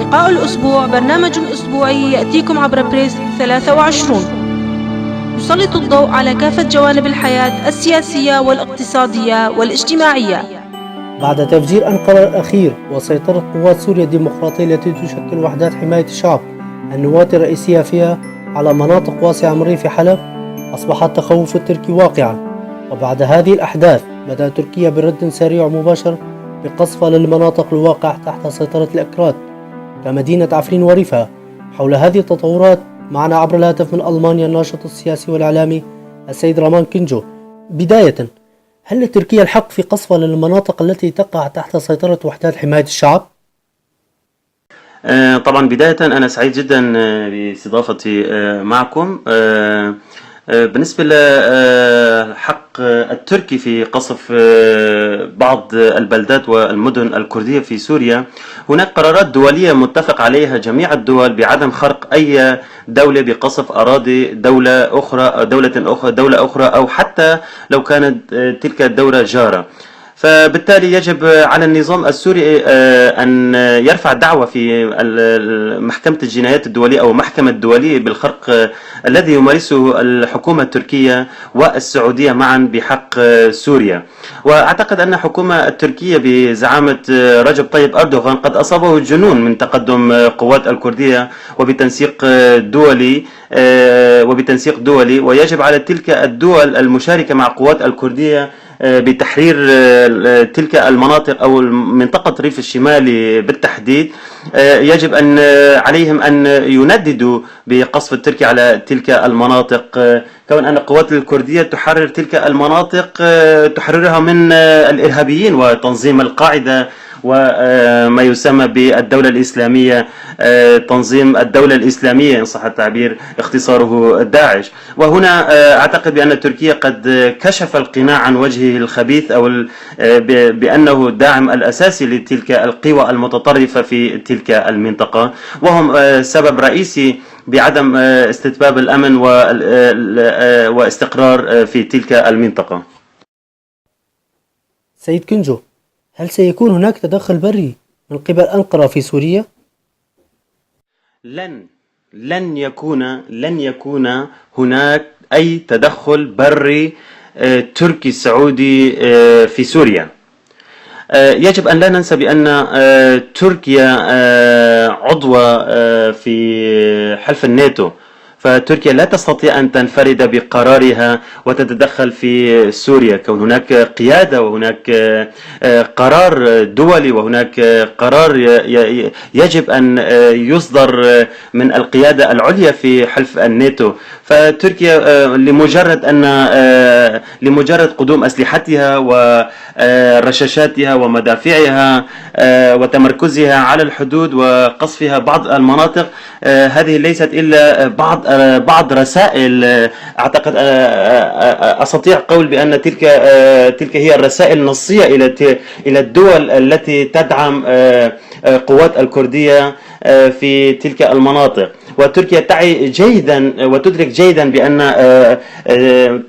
لقاء الأسبوع برنامج أسبوعي يأتيكم عبر بريس 23، يسلط الضوء على كافة جوانب الحياة السياسية والاقتصادية والاجتماعية. بعد تفجير أنقرة الأخير وسيطرة قوات سوريا الديمقراطية التي تشكل وحدات حماية الشعب النواة الرئيسية فيها على مناطق واسعة من ريف حلب، أصبح التخوف التركي واقعا. وبعد هذه الأحداث بدأت تركيا برد سريع ومباشر بقصفها للمناطق الواقعة تحت سيطرة الأكراد كمدينة عفرين وريفها. حول هذه التطورات معنا عبر الهاتف من ألمانيا الناشط السياسي والإعلامي السيد رامان كنجو. بداية، هل لتركيا الحق في قصفها للمناطق التي تقع تحت سيطرة وحدات حماية الشعب؟ طبعا بداية أنا سعيد جدا باستضافتي معكم. بالنسبة للحق التركي في قصف بعض البلدات والمدن الكردية في سوريا، هناك قرارات دولية متفق عليها جميع الدول بعدم خرق أي دولة بقصف أراضي دولة أخرى أو حتى لو كانت تلك الدولة جارة. فبالتالي يجب على النظام السوري أن يرفع دعوة في محكمة الجنايات الدولية أو محكمة دولية بالخرق الذي يمارسه الحكومة التركية والسعودية معا بحق سوريا. وأعتقد أن الحكومة التركية بزعامة رجب طيب أردوغان قد أصابه الجنون من تقدم قوات الكردية وبتنسيق دولي، ويجب على تلك الدول المشاركة مع قوات الكردية بتحرير تلك المناطق أو منطقة ريف الشمالي بالتحديد. يجب عليهم أن ينددوا بقصف التركي على تلك المناطق، كون أن القوات الكردية تحرر تلك المناطق، تحررها من الإرهابيين وتنظيم القاعدة وما يسمى بالدولة الإسلامية، تنظيم الدولة الإسلامية إن صح التعبير، اختصاره داعش. وهنا أعتقد بأن تركيا قد كشف القناع عن وجهه الخبيث أو بأنه الداعم الأساسي لتلك القوى المتطرفة في تلك المنطقة، وهم سبب رئيسي بعدم استتباب الأمن واستقرار في تلك المنطقة. سيد كنجو، هل سيكون هناك تدخل بري من قبل أنقرة في سوريا؟ لن يكون هناك أي تدخل بري تركي سعودي في سوريا. يجب أن لا ننسى بأن تركيا عضوة في حلف الناتو، فتركيا لا تستطيع أن تنفرد بقرارها وتتدخل في سوريا، كون هناك قيادة وهناك قرار دولي وهناك قرار يجب أن يصدر من القيادة العليا في حلف الناتو. فتركيا لمجرد قدوم أسلحتها ورشاشاتها ومدافعها وتمركزها على الحدود وقصفها بعض المناطق، هذه ليست إلا بعض رسائل. أعتقد أستطيع قول بأن تلك هي الرسائل النصية إلى الدول التي تدعم قوات الكردية في تلك المناطق. وتركيا تعي جيدا وتدرك جيدا بأن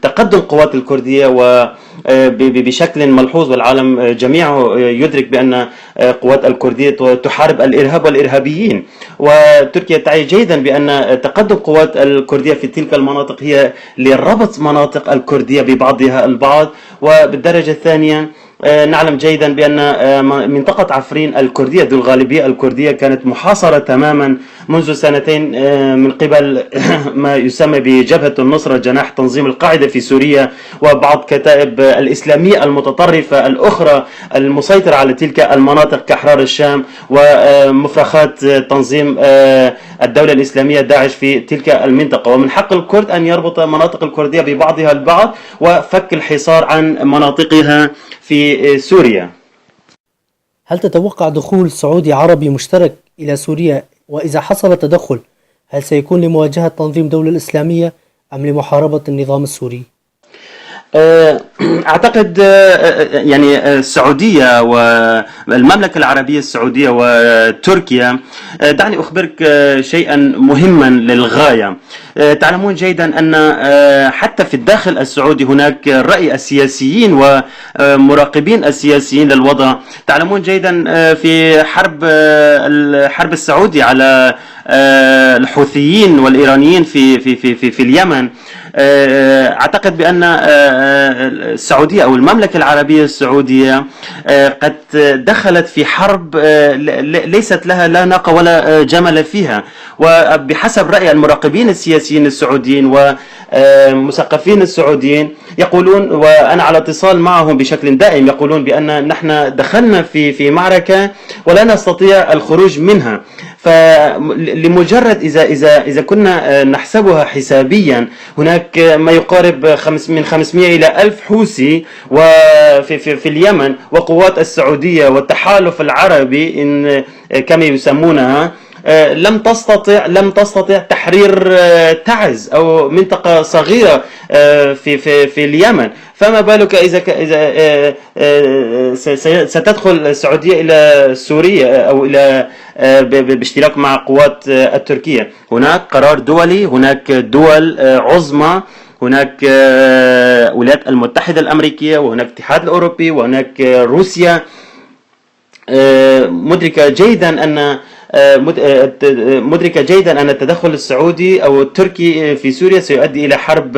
تقدم قوات الكردية بشكل ملحوظ، والعالم جميعه يدرك بأن قوات الكردية تحارب الإرهاب والإرهابيين. وتركيا تعي جيدا بأن تقدم قوات الكردية في تلك المناطق هي لربط مناطق الكردية ببعضها البعض. وبالدرجة الثانية نعلم جيدا بأن منطقة عفرين الكردية ذو الغالبية الكردية كانت محاصرة تماما منذ سنتين من قبل ما يسمى بجبهة النصرة جناح تنظيم القاعدة في سوريا وبعض كتائب الإسلامية المتطرفة الأخرى المسيطرة على تلك المناطق كأحرار الشام ومفرخات تنظيم الدولة الإسلامية داعش في تلك المنطقة. ومن حق الكرد أن يربط مناطق الكردية ببعضها البعض وفك الحصار عن مناطقها في سوريا. هل تتوقع دخول سعودي عربي مشترك إلى سوريا؟ وإذا حصل تدخل هل سيكون لمواجهة تنظيم دولة الإسلامية أم لمحاربة النظام السوري؟ أعتقد يعني السعودية والمملكة العربية السعودية وتركيا، دعني أخبرك شيئا مهما للغاية. تعلمون جيدا أن حتى في الداخل السعودي هناك رأي السياسيين ومراقبين السياسيين للوضع. تعلمون جيدا في الحرب السعودي على الحوثيين والإيرانيين في اليمن، أعتقد بأن السعودية أو المملكة العربية السعودية قد دخلت في حرب ليست لها لا ناقة ولا جمل فيها. وبحسب رأي المراقبين السياسيين السعوديين ومثقفين السعوديين يقولون، وأنا على اتصال معهم بشكل دائم، يقولون بأن نحن دخلنا في معركة ولا نستطيع الخروج منها. فلمجرد إذا كنا نحسبها حسابيا، هناك ما يقارب من 500 إلى 1000 حوثي في اليمن، وقوات السعودية والتحالف العربي إن كما يسمونها لم تستطع تحرير تعز أو منطقة صغيرة في اليمن. فما بالك إذا ستدخل السعودية إلى سوريا أو إلى باشتراك مع قوات التركية. هناك قرار دولي، هناك دول عظمى، هناك الولايات المتحدة الأمريكية، وهناك الاتحاد الأوروبي، وهناك روسيا، مدركة جيدا أن التدخل السعودي أو التركي في سوريا سيؤدي إلى حرب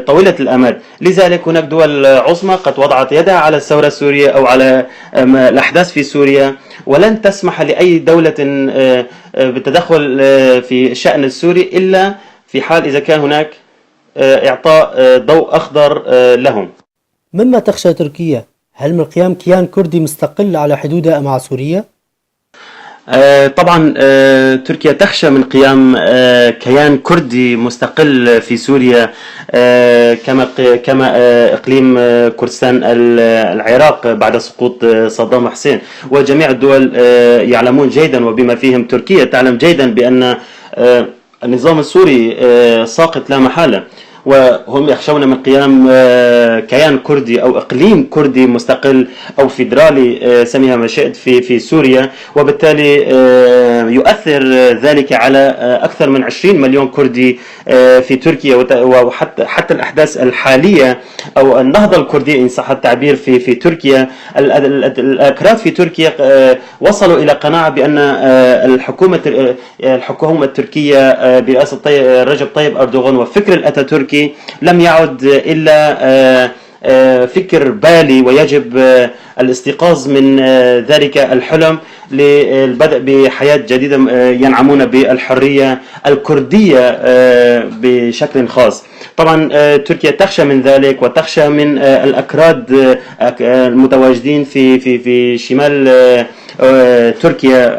طويلة الأمد. لذلك هناك دول عظمى قد وضعت يدها على الثورة السورية أو على الأحداث في سوريا، ولن تسمح لأي دولة بالتدخل في الشأن السوري إلا في حال إذا كان هناك إعطاء ضوء أخضر لهم. مما تخشى تركيا؟ هل من قيام كيان كردي مستقل على حدودها مع سوريا؟ طبعا تركيا تخشى من قيام كيان كردي مستقل في سوريا، كما إقليم كردستان العراق بعد سقوط صدام حسين. وجميع الدول يعلمون جيدا، وبما فيهم تركيا تعلم جيدا، بأن النظام السوري ساقط لا محالة، وهم يخشون من قيام كيان كردي أو إقليم كردي مستقل أو فيدرالي، سميها ما شئت، في سوريا. وبالتالي يؤثر ذلك على أكثر من 20 مليون كردي في تركيا. وحتى الأحداث الحالية أو النهضة الكردية إن صح التعبير في تركيا، الأكراد في تركيا وصلوا إلى قناعة بأن الحكومة التركية برئاسة رجب طيب أردوغان وفكر الأتاتوركي لم يعد إلا فكر بالي، ويجب الاستيقاظ من ذلك الحلم للبدء بحياة جديدة ينعمون بالحرية الكردية بشكل خاص. طبعا تركيا تخشى من ذلك، وتخشى من الأكراد المتواجدين في شمال تركيا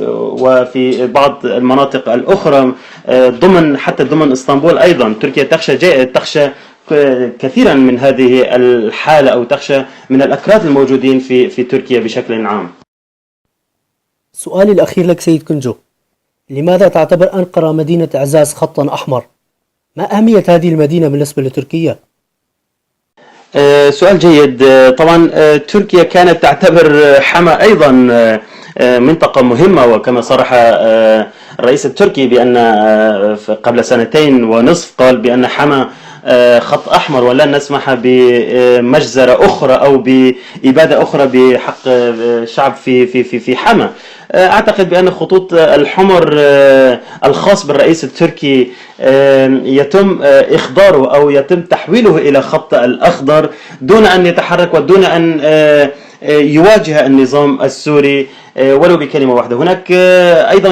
وفي بعض المناطق الأخرى حتى ضمن اسطنبول. أيضا تركيا تخشى كثيرا من هذه الحالة، أو تخشى من الأكراد الموجودين في تركيا بشكل عام. سؤالي الأخير لك سيد كنجو، لماذا تعتبر أنقرة مدينة إعزاز خطا أحمر؟ ما أهمية هذه المدينة بالنسبة لتركيا؟ سؤال جيد. طبعا تركيا كانت تعتبر حما أيضا منطقة مهمة، وكما صرح الرئيس التركي بأن قبل 2.5 قال بأن حما خط أحمر، ولن نسمح بمجزرة أخرى أو بإبادة أخرى بحق الشعب في حما. أعتقد بأن خطوط الحمر الخاص بالرئيس التركي يتم إخضاره أو يتم تحويله إلى خط الأخضر دون أن يتحرك ودون أن يواجه النظام السوري ولو بكلمة واحدة. هناك أيضا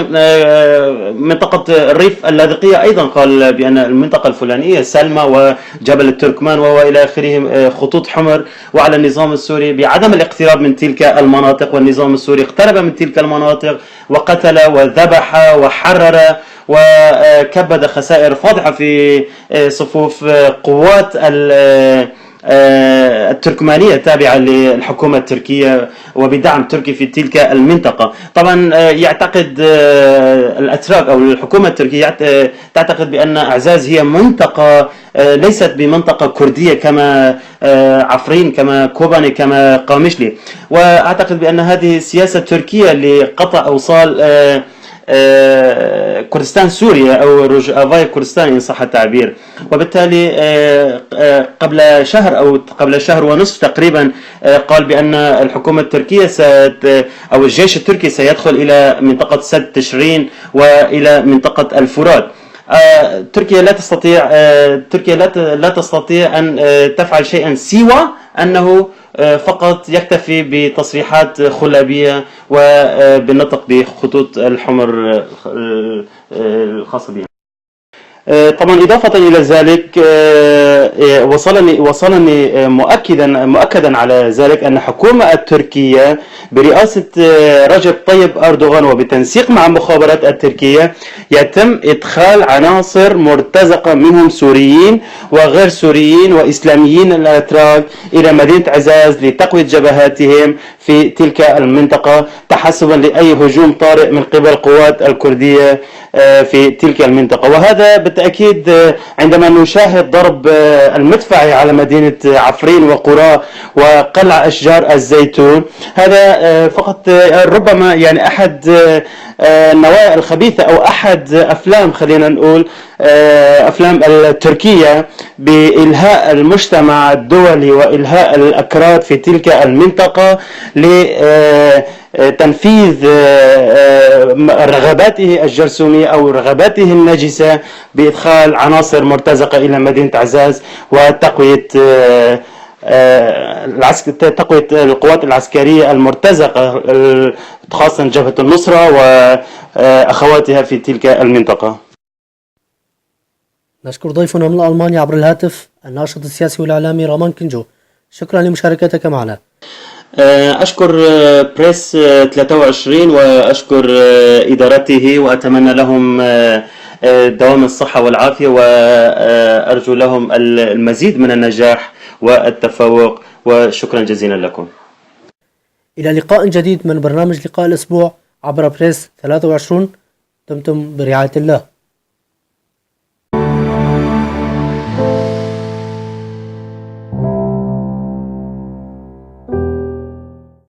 منطقة الريف اللاذقية أيضا قال بأن المنطقة الفلانية سلمى وجبل التركمان وإلى آخره خطوط حمر، وعلى النظام السوري بعدم الاقتراب من تلك المناطق. والنظام السوري اقترب من تلك المناطق وقتل وذبح وحرر وكبد خسائر فاضحة في صفوف قوات التركمانية التابعة للحكومة التركية وبدعم تركي في تلك المنطقة. طبعا يعتقد الأتراك أو الحكومة التركية تعتقد بأن أعزاز هي منطقة ليست بمنطقة كردية كما عفرين، كما كوباني، كما قامشلي. وأعتقد بأن هذه السياسة التركية لقطع أوصال كردستان سوريا أو روجافاي كردستان إن صح التعبير. وبالتالي قبل شهر أو قبل شهر ونصف تقريبا قال بأن الحكومة التركية أو الجيش التركي سيدخل إلى منطقة سد تشرين وإلى منطقة الفرات. تركيا لا تستطيع أن تفعل شيئا سوى أنه فقط يكتفي بتصريحات خلابية وبالنطق بخطوط الحمر الخاصة بها. طبعا إضافة إلى ذلك وصلني مؤكدا على ذلك أن الحكومة التركية برئاسة رجب طيب أردوغان وبالتنسيق مع المخابرات التركية يتم إدخال عناصر مرتزقة منهم سوريين وغير سوريين وإسلاميين الأتراك إلى مدينة عزاز لتقوية جبهاتهم في تلك المنطقة تحسبا لأي هجوم طارئ من قبل القوات الكردية في تلك المنطقة. وهذا بالتأكيد عندما نشاهد ضرب المدفعي على مدينة عفرين وقرى وقلع أشجار الزيتون، هذا فقط ربما يعني أحد النوايا الخبيثة أو أحد أفلام، خلينا نقول أفلام التركية بإلهاء المجتمع الدولي وإلهاء الأكراد في تلك المنطقة لتنفيذ رغباته الجرثومية أو رغباته النجسة بإدخال عناصر مرتزقة إلى مدينة عزاز وتقوية القوات العسكرية المرتزقة خاصة جبهة النصرة وأخواتها في تلك المنطقة. نشكر ضيفنا من ألمانيا عبر الهاتف الناشط السياسي والإعلامي رامان كنجو. شكرا لمشاركتك معنا. أشكر بريس 23 وأشكر إدارته وأتمنى لهم دوام الصحة والعافية وأرجو لهم المزيد من النجاح والتفوق وشكرا جزيلا لكم. إلى لقاء جديد من برنامج لقاء الأسبوع عبر بريس 23. دمتم برعاية الله.